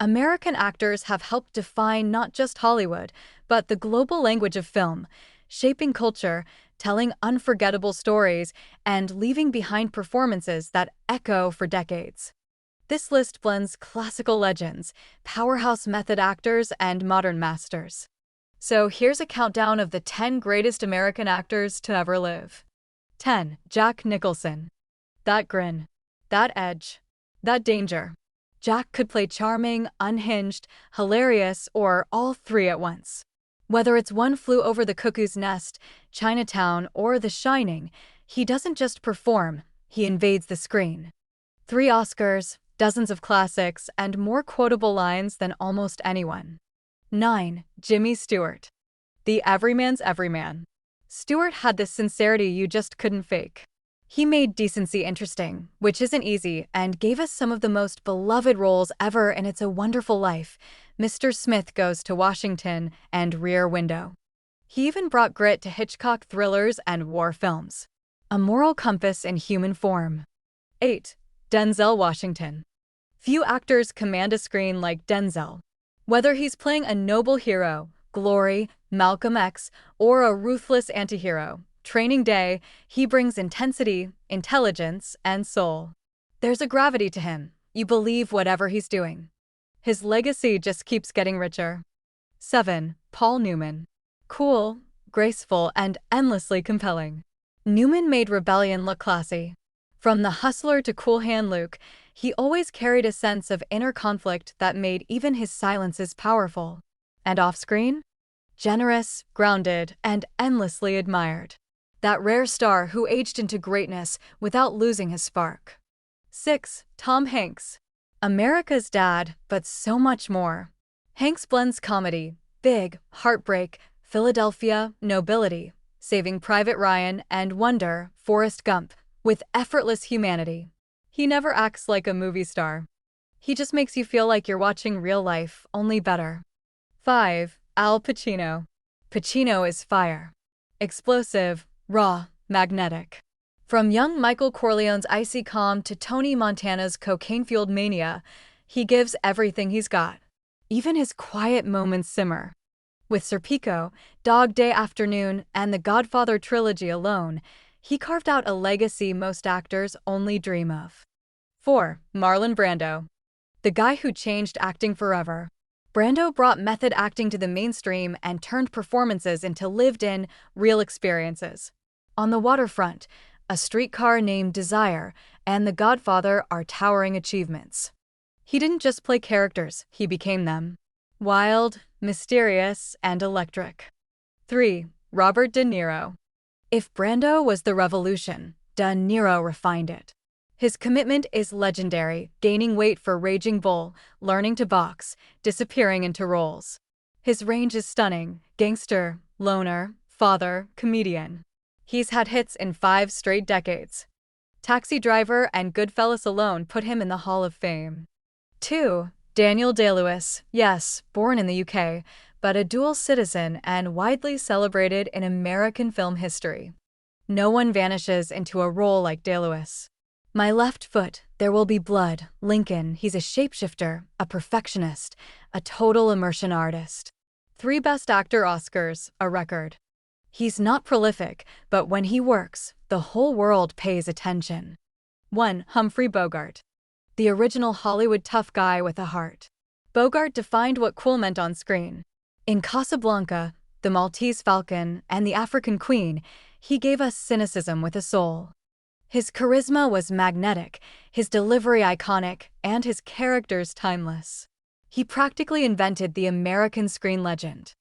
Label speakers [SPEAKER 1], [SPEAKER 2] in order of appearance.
[SPEAKER 1] American actors have helped define not just Hollywood, but the global language of film, shaping culture, telling unforgettable stories, and leaving behind performances that echo for decades. This list blends classical legends, powerhouse method actors, and modern masters. So here's a countdown of the 10 greatest American actors to ever live. 10. Jack Nicholson. That grin. That edge. That danger. Jack could play charming, unhinged, hilarious, or all three at once. Whether it's One Flew Over the Cuckoo's Nest, Chinatown, or The Shining, he doesn't just perform, he invades the screen. 3 Oscars, dozens of classics, and more quotable lines than almost anyone. 9. Jimmy Stewart. The everyman's everyman. Stewart had this sincerity you just couldn't fake. He made decency interesting, which isn't easy, and gave us some of the most beloved roles ever in It's a Wonderful Life, Mr. Smith Goes to Washington, and Rear Window. He even brought grit to Hitchcock thrillers and war films. A moral compass in human form. 8. Denzel Washington. Few actors command a screen like Denzel. Whether he's playing a noble hero, Glory, Malcolm X, or a ruthless antihero, Training Day, he brings intensity, intelligence, and soul. There's a gravity to him. You believe whatever he's doing. His legacy just keeps getting richer. 7. Paul Newman. Cool, graceful, and endlessly compelling. Newman made rebellion look classy. From the hustler to cool hand Luke, he always carried a sense of inner conflict that made even his silences powerful. And off-screen? Generous, grounded, and endlessly admired. That rare star who aged into greatness without losing his spark. 6. Tom Hanks. America's dad, but so much more. Hanks blends comedy, Big, Heartbreak, Philadelphia, Nobility, Saving Private Ryan, and Wonder, Forrest Gump, with effortless humanity. He never acts like a movie star. He just makes you feel like you're watching real life, only better. 5. Al Pacino. Pacino is fire. Explosive, raw, magnetic. From young Michael Corleone's icy calm to Tony Montana's cocaine-fueled mania, he gives everything he's got. Even his quiet moments simmer. With Serpico, Dog Day Afternoon, and the Godfather trilogy alone, he carved out a legacy most actors only dream of. 4. Marlon Brando. The guy who changed acting forever. Brando brought method acting to the mainstream and turned performances into lived-in, real experiences. On the Waterfront, A Streetcar Named Desire, and The Godfather are towering achievements. He didn't just play characters, he became them. Wild, mysterious, and electric. 3. Robert De Niro. If Brando was the revolution, De Niro refined it. His commitment is legendary, gaining weight for Raging Bull, learning to box, disappearing into roles. His range is stunning: gangster, loner, father, comedian. He's had hits in 5 straight decades. Taxi Driver and Goodfellas alone put him in the Hall of Fame. 2. Daniel Day-Lewis. Yes, born in the UK, but a dual citizen and widely celebrated in American film history. No one vanishes into a role like Day-Lewis. My Left Foot, There Will Be Blood, Lincoln. He's a shapeshifter, a perfectionist, a total immersion artist. 3 Best Actor Oscars, a record. He's not prolific, but when he works, the whole world pays attention. 1. Humphrey Bogart. The original Hollywood tough guy with a heart. Bogart defined what cool meant on screen. In Casablanca, The Maltese Falcon, and The African Queen, he gave us cynicism with a soul. His charisma was magnetic, his delivery iconic, and his characters timeless. He practically invented the American screen legend.